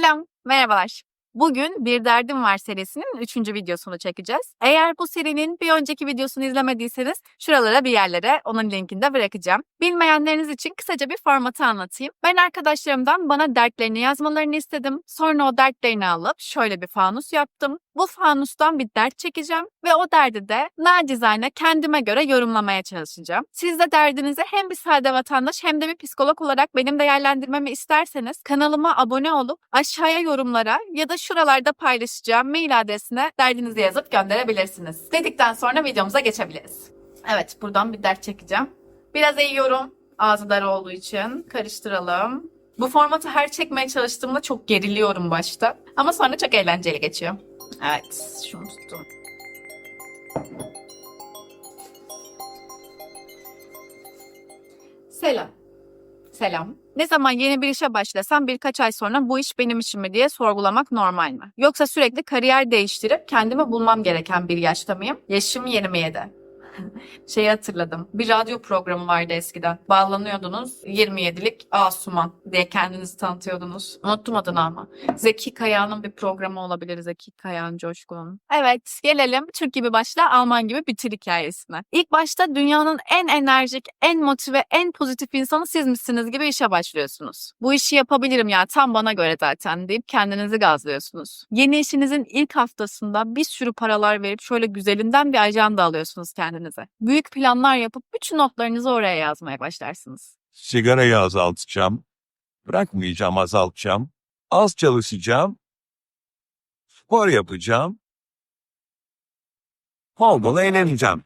Selam, merhabalar. Bugün Bir Derdim Var serisinin 3. videosunu çekeceğiz. Eğer bu serinin bir önceki videosunu izlemediyseniz şuralara bir yerlere onun linkini de bırakacağım. Bilmeyenleriniz için kısaca bir formatı anlatayım. Ben arkadaşlarımdan bana dertlerini yazmalarını istedim. Sonra o dertlerini alıp şöyle bir fanus yaptım. Bu fanustan bir dert çekeceğim ve o derdi de nacizane kendime göre yorumlamaya çalışacağım. Siz de derdinizi hem bir sade vatandaş hem de bir psikolog olarak benim değerlendirmemi isterseniz kanalıma abone olup aşağıya yorumlara ya da şuralarda paylaşacağım mail adresine derdinizi yazıp gönderebilirsiniz. Dedikten sonra videomuza geçebiliriz. Evet, buradan bir dert çekeceğim. Biraz eğiyorum ağzı dar olduğu için. Karıştıralım. Bu formatı her çekmeye çalıştığımda çok geriliyorum başta. Ama sonra çok eğlenceli geçiyor. Evet, şunu tuttum. Selam. Selam. Ne zaman yeni bir işe başlasam birkaç ay sonra bu iş benim işim mi diye sorgulamak normal mi? Yoksa sürekli kariyer değiştirip kendimi bulmam gereken bir yaşta mıyım? Yaşım 27. Şeyi hatırladım. Bir radyo programı vardı eskiden. Bağlanıyordunuz. 27'lik Asuman diye kendinizi tanıtıyordunuz. Unuttum adını ama. Zeki Kayağan'ın bir programı olabilir. Zeki Kayağan Coşkun'un. Evet, gelelim Türk gibi başla, Alman gibi bitir hikayesine. İlk başta dünyanın en enerjik, en motive, en pozitif insanı siz misiniz gibi işe başlıyorsunuz. Bu işi yapabilirim ya, tam bana göre zaten deyip kendinizi gazlıyorsunuz. Yeni işinizin ilk haftasında bir sürü paralar verip şöyle güzelinden bir ajanda alıyorsunuz kendinize. Büyük planlar yapıp bütün notlarınızı oraya yazmaya başlarsınız. Sigarayı azaltacağım. Bırakmayacağım, azaltacağım. Az çalışacağım. Spor yapacağım. Bol bol eğleneceğim.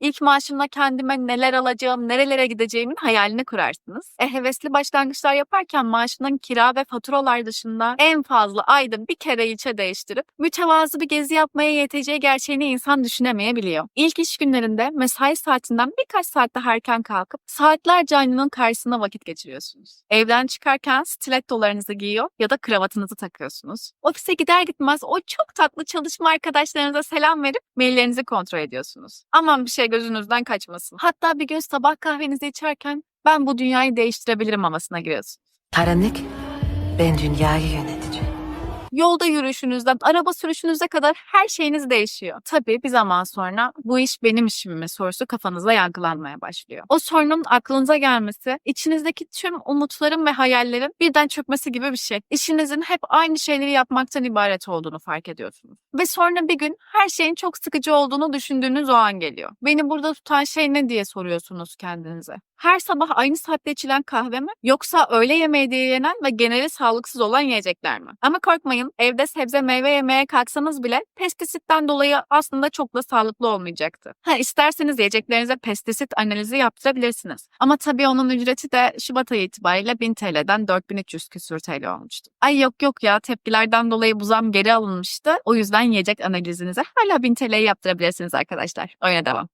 İlk maaşımla kendime neler alacağım, nerelere gideceğimin hayalini kurarsınız. Hevesli başlangıçlar yaparken maaşının kira ve faturalar dışında en fazla ayda bir kere ilçe değiştirip mütevazı bir gezi yapmaya yeteceği gerçeğini insan düşünemeyebiliyor. İlk iş günlerinde mesai saatinden birkaç saat daha erken kalkıp saatlerce aynanın karşısında vakit geçiriyorsunuz. Evden çıkarken stilettolarınızı giyiyor ya da kravatınızı takıyorsunuz. Ofise gider gitmez o çok tatlı çalışma arkadaşlarınıza selam verip maillerinizi kontrol ediyorsunuz. Aman bir şey gözünüzden kaçmasın. Hatta bir gün sabah kahvenizi içerken ben bu dünyayı değiştirebilirim havasına giriyorsunuz. Karanlık, ben dünyayı yöneteceğim. Yolda yürüyüşünüzden araba sürüşünüze kadar her şeyiniz değişiyor. Tabii bir zaman sonra bu iş benim işim mi sorusu kafanızda yankılanmaya başlıyor. O sorunun aklınıza gelmesi, içinizdeki tüm umutların ve hayallerin birden çökmesi gibi bir şey. İşinizin hep aynı şeyleri yapmaktan ibaret olduğunu fark ediyorsunuz. Ve sonra bir gün her şeyin çok sıkıcı olduğunu düşündüğünüz o an geliyor. Beni burada tutan şey ne diye soruyorsunuz kendinize. Her sabah aynı saatte içilen kahve mi? Yoksa öğle yemeği diye yenen ve geneli sağlıksız olan yiyecekler mi? Ama korkmayın, evde sebze meyve yemeye kalksanız bile pestisitten dolayı aslında çok da sağlıklı olmayacaktı. İsterseniz yiyeceklerinize pestisit analizi yaptırabilirsiniz. Ama tabii onun ücreti de Şubat ayı itibariyle 1000 TL'den 4300 küsür TL olmuştu. Ay yok ya, tepkilerden dolayı bu zam geri alınmıştı. O yüzden yiyecek analizinize hala 1000 TL'yi yaptırabilirsiniz arkadaşlar. Oyuna devam.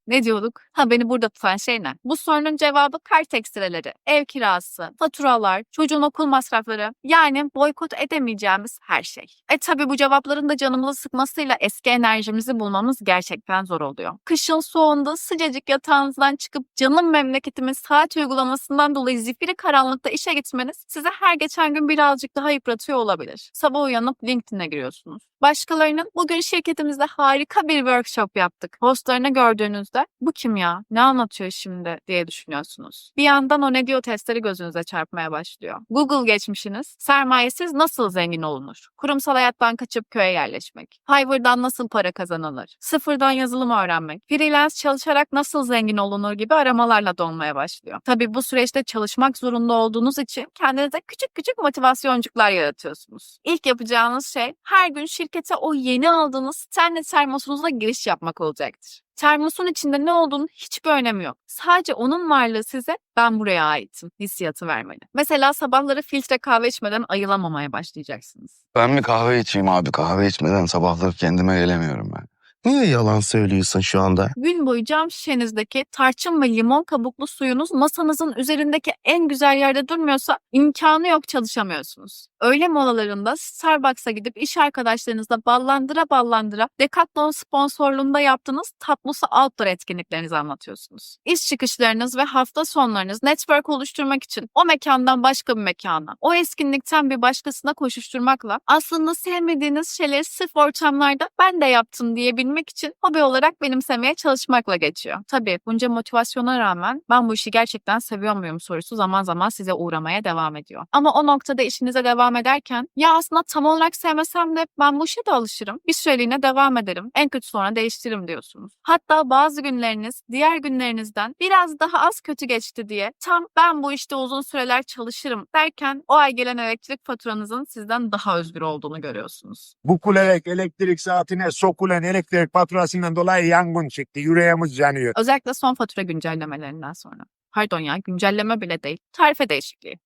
Ne diyorduk? Beni burada tutan şey ne? Bu sorunun cevabı kart ekstreleri, ev kirası, faturalar, çocuğun okul masrafları, yani boykot edemeyeceğimiz her şey. Tabii bu cevapların da canımızı sıkmasıyla eski enerjimizi bulmamız gerçekten zor oluyor. Kışın soğuğunda sıcacık yatağınızdan çıkıp canım memleketimin saat uygulamasından dolayı zifiri karanlıkta işe gitmeniz size her geçen gün birazcık daha yıpratıyor olabilir. Sabah uyanıp LinkedIn'e giriyorsunuz. Başkalarının bugün şirketimizde harika bir workshop yaptık postlarını gördüğünüzde bu kim ya? Ne anlatıyor şimdi diye düşünüyorsunuz. Bir yandan o ne diyor testleri gözünüze çarpmaya başlıyor. Google geçmişiniz, sermayesiz nasıl zengin olunur? Kurumsal hayattan kaçıp köye yerleşmek. Fiverr'dan nasıl para kazanılır? Sıfırdan yazılım öğrenmek. Freelance çalışarak nasıl zengin olunur gibi aramalarla dolmaya başlıyor. Tabii bu süreçte çalışmak zorunda olduğunuz için kendinize küçük küçük motivasyoncuklar yaratıyorsunuz. İlk yapacağınız şey her gün şirkete o yeni aldığınız Stanley termosunuzla giriş yapmak olacaktır. Termosun içinde ne olduğunu hiçbir önemi yok. Sadece onun varlığı size ben buraya aitim hissiyatı vermeli. Mesela sabahları filtre kahve içmeden ayılamamaya başlayacaksınız. Ben mi kahve içeyim abi? Kahve içmeden sabahları kendime gelemiyorum ben. Niye yalan söylüyorsun şu anda? Gün boyu cam şişenizdeki tarçın ve limon kabuklu suyunuz masanızın üzerindeki en güzel yerde durmuyorsa imkanı yok, çalışamıyorsunuz. Öğle molalarında Starbucks'a gidip iş arkadaşlarınızla ballandıra ballandıra Decathlon sponsorluğunda yaptığınız tatlısı outdoor etkinliklerinizi anlatıyorsunuz. İş çıkışlarınız ve hafta sonlarınız network oluşturmak için o mekandan başka bir mekana, o etkinlikten bir başkasına koşuşturmakla aslında sevmediğiniz şeyleri sırf ortamlarda ben de yaptım diyebilmek için hobi olarak benimsemeye çalışmakla geçiyor. Tabii bunca motivasyona rağmen ben bu işi gerçekten seviyor muyum sorusu zaman zaman size uğramaya devam ediyor. Ama o noktada işinize devam ederken ya aslında tam olarak sevmesem de ben bu işe de alışırım. Bir süreliğine devam ederim. En kötü sonra değiştiririm diyorsunuz. Hatta bazı günleriniz diğer günlerinizden biraz daha az kötü geçti diye tam ben bu işte uzun süreler çalışırım derken o ay gelen elektrik faturanızın sizden daha özgür olduğunu görüyorsunuz. Bu kulelik elektrik saatine sokulan elektrik faturasından dolayı yangın çıktı. Yüreğimiz yanıyor. Özellikle son fatura güncellemelerinden sonra. Pardon ya, güncelleme bile değil. Tarife değişikliği.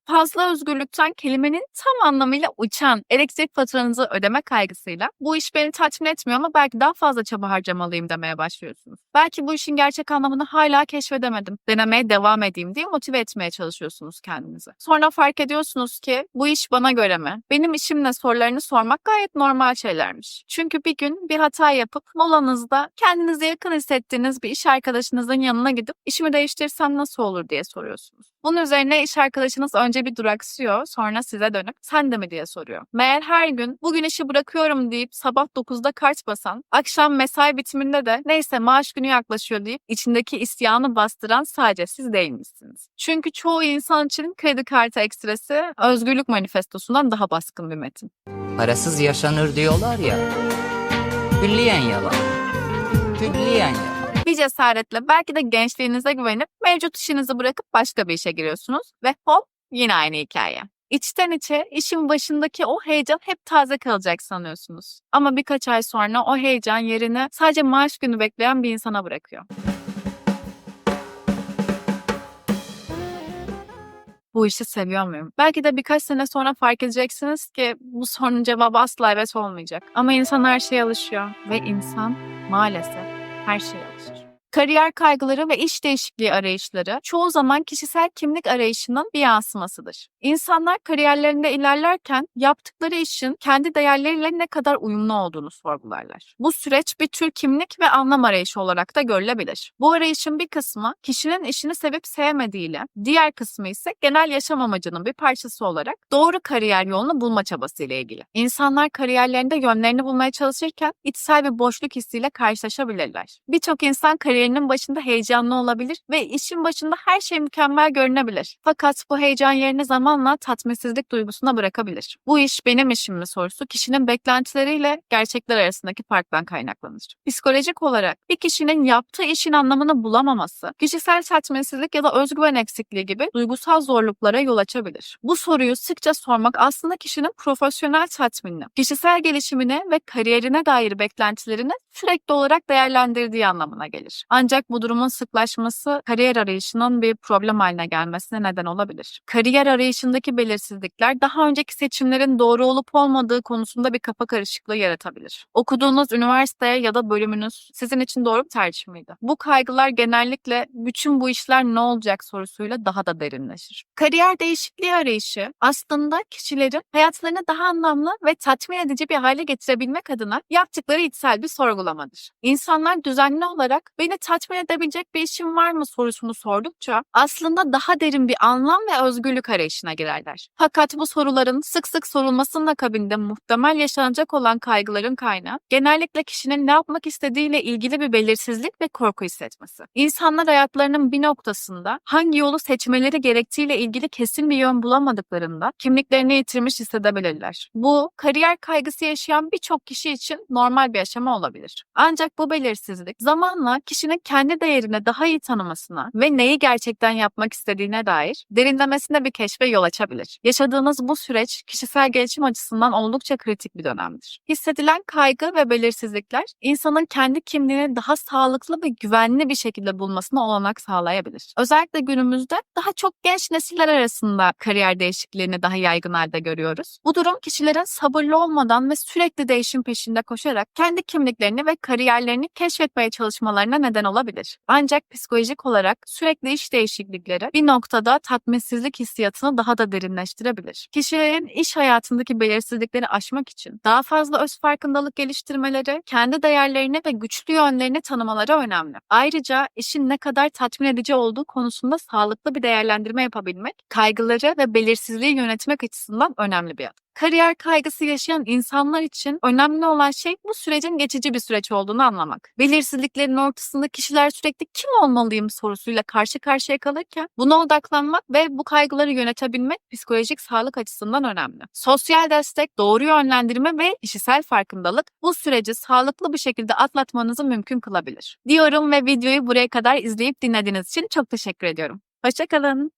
Fazla özgürlükten kelimenin tam anlamıyla uçan elektrik faturanızı ödeme kaygısıyla bu iş beni tatmin etmiyor ama belki daha fazla çaba harcamalıyım demeye başlıyorsunuz. Belki bu işin gerçek anlamını hala keşfedemedim. Denemeye devam edeyim diye motive etmeye çalışıyorsunuz kendinizi. Sonra fark ediyorsunuz ki bu iş bana göre mi? Benim işimle sorularını sormak gayet normal şeylermiş. Çünkü bir gün bir hata yapıp molanızda kendinize yakın hissettiğiniz bir iş arkadaşınızın yanına gidip işimi değiştirsem nasıl olur diye soruyorsunuz. Bunun üzerine iş arkadaşınız önce bir duraksıyor, sonra size dönüp sen de mi diye soruyor. Meğer her gün bugün işi bırakıyorum deyip sabah 9'da kart basan, akşam mesai bitiminde de neyse maaş günü yaklaşıyor deyip içindeki isyanı bastıran sadece siz değilmişsiniz. Çünkü çoğu insan için kredi kartı ekstresi özgürlük manifestosundan daha baskın bir metin. Parasız yaşanır diyorlar ya. Külliyen yalan. Külliyen yalan. Bir cesaretle belki de gençliğinize güvenip mevcut işinizi bırakıp başka bir işe giriyorsunuz ve hop yine aynı hikaye. İçten içe işin başındaki o heyecan hep taze kalacak sanıyorsunuz. Ama birkaç ay sonra o heyecan yerini sadece maaş günü bekleyen bir insana bırakıyor. Bu işi seviyor muyum? Belki de birkaç sene sonra fark edeceksiniz ki bu sorunun cevabı asla evet olmayacak. Ama insan her şeye alışıyor ve insan maalesef her şeye alışır. Kariyer kaygıları ve iş değişikliği arayışları çoğu zaman kişisel kimlik arayışının bir yansımasıdır. İnsanlar kariyerlerinde ilerlerken yaptıkları işin kendi değerleriyle ne kadar uyumlu olduğunu sorgularlar. Bu süreç bir tür kimlik ve anlam arayışı olarak da görülebilir. Bu arayışın bir kısmı kişinin işini sevip sevmediğiyle, diğer kısmı ise genel yaşam amacının bir parçası olarak doğru kariyer yolunu bulma çabasıyla ilgili. İnsanlar kariyerlerinde yönlerini bulmaya çalışırken içsel bir boşluk hissiyle karşılaşabilirler. Birçok insan kariyerinin başında heyecanlı olabilir ve işin başında her şey mükemmel görünebilir. Fakat bu heyecan yerini zamanla tatminsizlik duygusuna bırakabilir. Bu iş benim işim mi sorusu kişinin beklentileriyle gerçekler arasındaki farktan kaynaklanır. Psikolojik olarak bir kişinin yaptığı işin anlamını bulamaması, kişisel tatminsizlik ya da özgüven eksikliği gibi duygusal zorluklara yol açabilir. Bu soruyu sıkça sormak aslında kişinin profesyonel tatminini, kişisel gelişimine ve kariyerine dair beklentilerini sürekli olarak değerlendirdiği anlamına gelir. Ancak bu durumun sıklaşması kariyer arayışının bir problem haline gelmesine neden olabilir. Kariyer arayışındaki belirsizlikler daha önceki seçimlerin doğru olup olmadığı konusunda bir kafa karışıklığı yaratabilir. Okuduğunuz üniversiteye ya da bölümünüz sizin için doğru bir tercih miydi? Bu kaygılar genellikle bütün bu işler ne olacak sorusuyla daha da derinleşir. Kariyer değişikliği arayışı aslında kişilerin hayatlarını daha anlamlı ve tatmin edici bir hale getirebilmek adına yaptıkları içsel bir sorgulamadır. İnsanlar düzenli olarak beni tatmin edebilecek bir işim var mı sorusunu sordukça aslında daha derin bir anlam ve özgürlük arayışına girerler. Fakat bu soruların sık sık sorulmasının akabinde muhtemel yaşanacak olan kaygıların kaynağı genellikle kişinin ne yapmak istediğiyle ilgili bir belirsizlik ve korku hissetmesi. İnsanlar hayatlarının bir noktasında hangi yolu seçmeleri gerektiğiyle ilgili kesin bir yön bulamadıklarında kimliklerini yitirmiş hissedebilirler. Bu kariyer kaygısı yaşayan birçok kişi için normal bir aşama olabilir. Ancak bu belirsizlik zamanla kişinin kişinin kendi değerini daha iyi tanımasına ve neyi gerçekten yapmak istediğine dair derinlemesine bir keşfe yol açabilir. Yaşadığınız bu süreç kişisel gelişim açısından oldukça kritik bir dönemdir. Hissedilen kaygı ve belirsizlikler insanın kendi kimliğini daha sağlıklı ve güvenli bir şekilde bulmasına olanak sağlayabilir. Özellikle günümüzde daha çok genç nesiller arasında kariyer değişikliğini daha yaygın halde görüyoruz. Bu durum kişilerin sabırlı olmadan ve sürekli değişim peşinde koşarak kendi kimliklerini ve kariyerlerini keşfetmeye çalışmalarına neden olabilir. Ancak psikolojik olarak sürekli iş değişiklikleri bir noktada tatminsizlik hissiyatını daha da derinleştirebilir. Kişilerin iş hayatındaki belirsizlikleri aşmak için daha fazla öz farkındalık geliştirmeleri, kendi değerlerini ve güçlü yönlerini tanımaları önemli. Ayrıca işin ne kadar tatmin edici olduğu konusunda sağlıklı bir değerlendirme yapabilmek, kaygıları ve belirsizliği yönetmek açısından önemli bir adım. Kariyer kaygısı yaşayan insanlar için önemli olan şey bu sürecin geçici bir süreç olduğunu anlamak. Belirsizliklerin ortasında kişiler sürekli kim olmalıyım sorusuyla karşı karşıya kalırken buna odaklanmak ve bu kaygıları yönetebilmek psikolojik sağlık açısından önemli. Sosyal destek, doğru yönlendirme ve kişisel farkındalık bu süreci sağlıklı bir şekilde atlatmanızı mümkün kılabilir. Diyorum ve videoyu buraya kadar izleyip dinlediğiniz için çok teşekkür ediyorum. Hoşça kalın.